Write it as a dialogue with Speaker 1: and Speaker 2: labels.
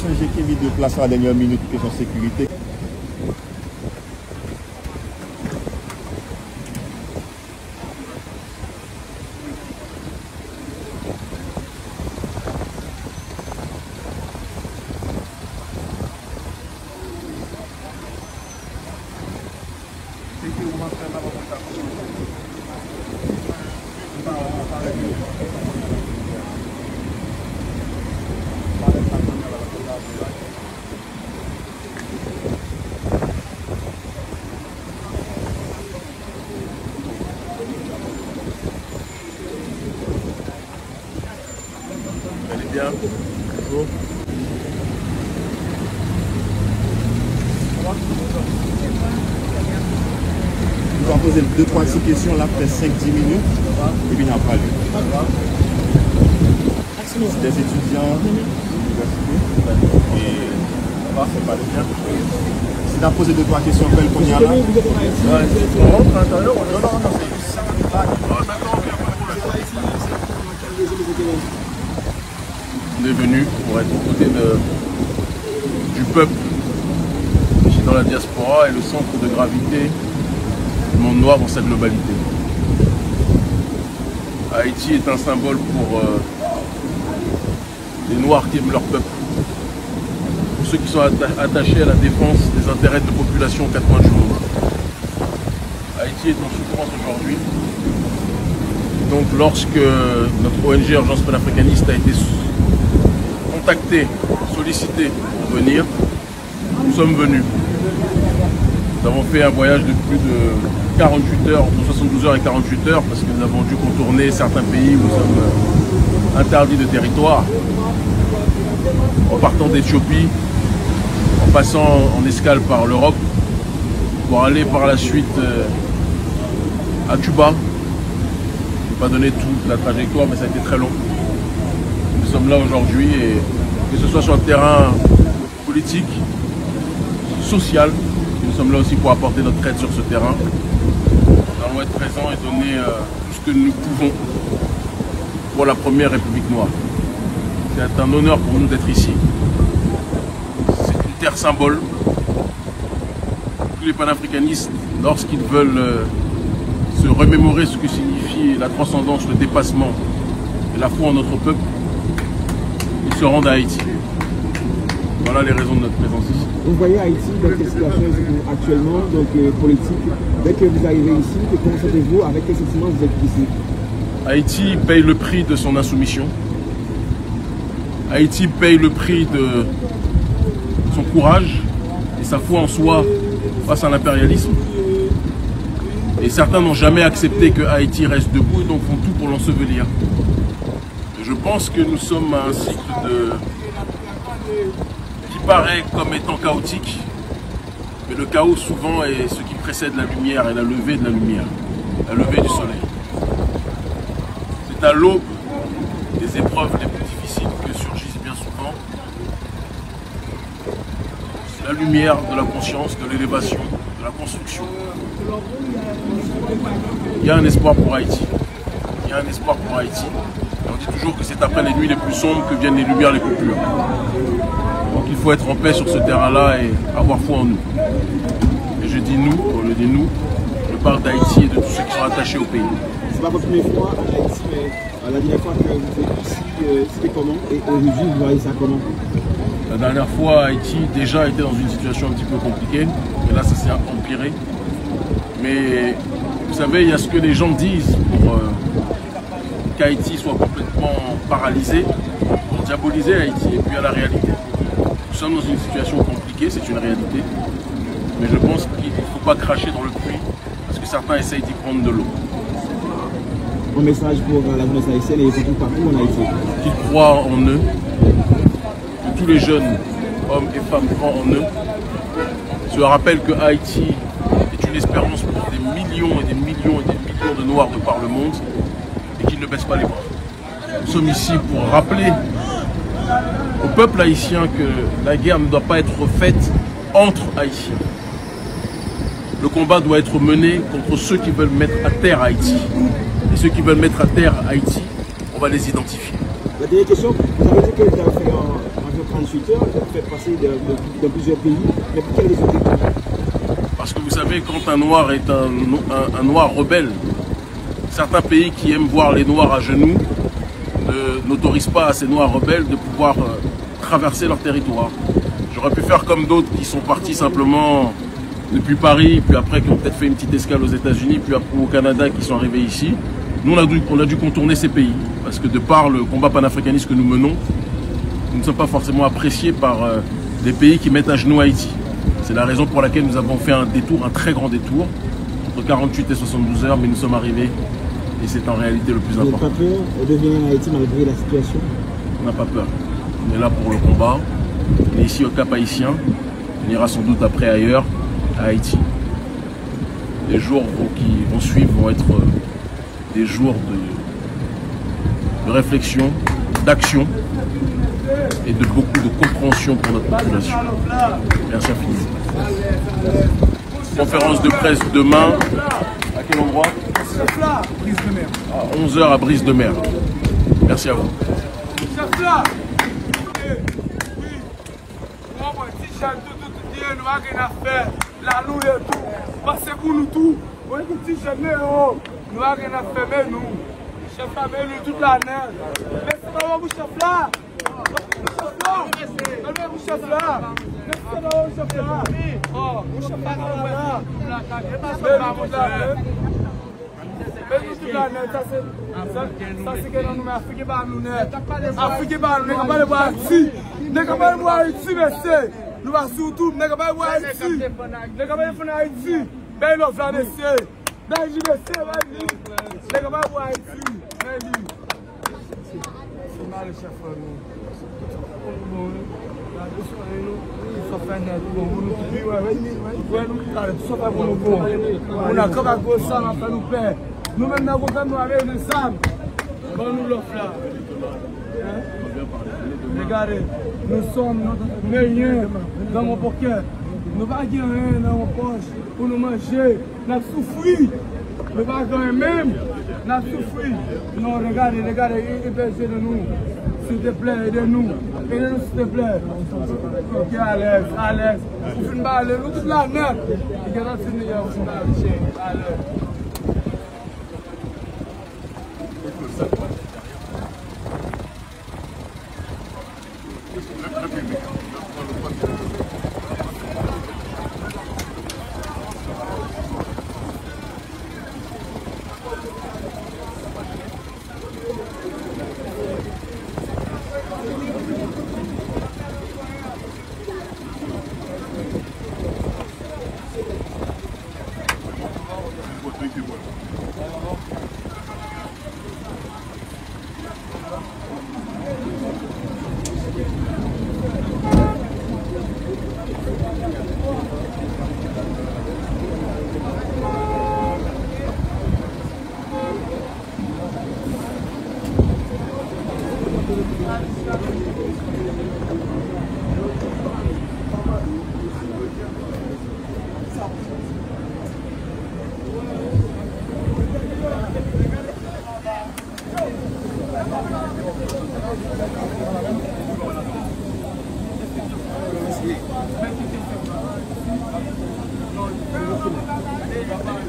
Speaker 1: Opération GK mis de place à la dernière minute, question sécurité. Bien. Bonjour. Nous allons poser 2-3 questions là, après 5-10 minutes, et puis il n'y a pas lieu. C'est des étudiants de l'université, et c'est pas bien. Si tu as posé 2-3 questions, quelles qu'on y a là?
Speaker 2: On est venu pour être aux côtés du peuple qui est dans la diaspora et le centre de gravité du monde noir dans sa globalité. Haïti est un symbole pour les Noirs qui aiment leur peuple, pour ceux qui sont attachés à la défense des intérêts de population aux quatre coins du monde. Haïti est en souffrance aujourd'hui. Donc lorsque notre ONG Urgence panafricaniste a été contacté, sollicité pour venir, nous sommes venus. Nous avons fait un voyage de plus de 48 heures, entre 72 heures et 48 heures, parce que nous avons dû contourner certains pays où nous sommes interdits de territoire, en partant d'Éthiopie, en passant en escale par l'Europe, pour aller par la suite à Cuba. Je ne vais pas donner toute la trajectoire, mais ça a été très long. Nous sommes là aujourd'hui, et que ce soit sur le terrain politique, social, nous sommes là aussi pour apporter notre aide sur ce terrain. Nous allons être présents et donner tout ce que nous pouvons pour la première République noire. C'est un honneur pour nous d'être ici. C'est une terre symbole. Tous les panafricanistes, lorsqu'ils veulent se remémorer ce que signifie la transcendance, le dépassement et la foi en notre peuple, ils se rendent à Haïti. Voilà les raisons de notre présence ici.
Speaker 3: Vous voyez Haïti dans quelle situation actuellement, donc politique. Dès que vous arrivez ici, comment sentez-vous, avec quel sentiment vous êtes ici?
Speaker 2: Haïti paye le prix de son insoumission. Haïti paye le prix de son courage et sa foi en soi face à l'impérialisme. Et certains n'ont jamais accepté que Haïti reste debout et donc font tout pour l'ensevelir. Je pense que nous sommes à un cycle qui paraît comme étant chaotique, mais le chaos souvent est ce qui précède la lumière et la levée de la lumière, la levée du soleil. C'est à l'aube des épreuves les plus difficiles que surgissent bien souvent la lumière de la conscience, de l'élévation, de la construction. Il y a un espoir pour Haïti. Il y a un espoir pour Haïti. On dit toujours que c'est après les nuits les plus sombres que viennent les lumières les plus pures. Donc il faut être en paix sur ce terrain-là et avoir foi en nous. Et je dis nous, je parle d'Haïti et de tous ceux qui sont attachés au pays.
Speaker 3: C'est pas votre première fois à Haïti, mais la dernière fois que vous êtes ici, c'était comment? Et aujourd'hui, vous voyez ça comment?
Speaker 2: La dernière fois, Haïti déjà était dans une situation un petit peu compliquée. Et là, ça s'est empiré. Mais vous savez, il y a ce que les gens disent pour qu'Haïti soit complètement paralysé, pour diaboliser Haïti, et puis à la réalité. Nous sommes dans une situation compliquée, c'est une réalité. Mais je pense qu'il ne faut pas cracher dans le puits, parce que certains essayent d'y prendre de l'eau.
Speaker 3: Un message pour la jeunesse haïtienne et surtout partout en Haïti.
Speaker 2: Qu'ils croient en eux, que tous les jeunes, hommes et femmes, croient en eux, se rappellent que Haïti est une espérance pour des millions et des millions et des millions de Noirs de par le monde, et qu'ils ne baissent pas les bras. Nous sommes ici pour rappeler au peuple haïtien que la guerre ne doit pas être faite entre Haïtiens. Le combat doit être mené contre ceux qui veulent mettre à terre Haïti. Et ceux qui veulent mettre à terre Haïti, on va les identifier.
Speaker 3: La dernière question, vous avez dit que vous avez fait environ 48 heures, vous faites passer dans plusieurs pays, mais pour quelles raisons?
Speaker 2: Parce que vous savez, quand un noir est un noir rebelle, certains pays qui aiment voir les noirs à genoux n'autorisent pas à ces noirs rebelles de pouvoir traverser leur territoire. J'aurais pu faire comme d'autres qui sont partis simplement depuis Paris, puis après qui ont peut-être fait une petite escale aux États-Unis, puis après au Canada, qui sont arrivés ici. Nous, on a dû contourner ces pays, parce que de par le combat panafricaniste que nous menons, nous ne sommes pas forcément appréciés par des pays qui mettent à genoux Haïti. C'est la raison pour laquelle nous avons fait un détour, un très grand détour, entre 48 et 72 heures, mais nous sommes arrivés, et c'est en réalité le plus important.
Speaker 3: Vous n'avez pas peur de venir en Haïti malgré la situation?
Speaker 2: On n'a pas peur. On est là pour le combat. On est ici au Cap Haïtien. On ira sans doute après ailleurs, à Haïti. Les jours qui vont suivre vont être des jours de réflexion, d'action et de beaucoup de compréhension pour notre population. Merci infiniment. Conférence de presse demain. À quel endroit?
Speaker 4: Brise de Mer.
Speaker 2: À 11h à Brise de Mer. Merci à vous.
Speaker 4: Nous n'avons rien à faire. La nous et tout. Passez pour nous tout. Vous voyez que petit jeune, nous n'avons rien à faire, mais nous. Chef là, mais nous toute la neige. Mais c'est pas vous, chef là. Chef là. Mais vous, chef là. Mais c'est pas vous, chef là. Oh, vous, chef là. Mais nous toute la neige. Mais nous toute la neige. Ça, c'est que nous, mais Afrique, pas nous, neige. Afrique, pas nous, n'est pas le bois ici. N'est pas le bois ici, mais c'est. Nous allons surtout, nous allons pas voir Haïti. Nous allons pas voir Haïti. Ben, nous allons monsieur. Ben, je vais essayer, vas-y. Nous allons pas voir Haïti. Vas-y. C'est mal, le chef. Nous-mêmes, nous avons avec le sable. Nous l'offre là. Regardez, nous sommes rien dans mon pocket. Nous n'avons pas rien dans mon poche pour nous manger. Nous avons souffert. Nous n'avons pas même. Nous avons souffert. Non, regardez, hébergez de nous. S'il te plaît, aidez-nous. Aidez-nous, s'il te plaît. Ok, Alex. Vous finissez par aller. Nous, toute la net. Et quand on finit, on finit par aller. Merci.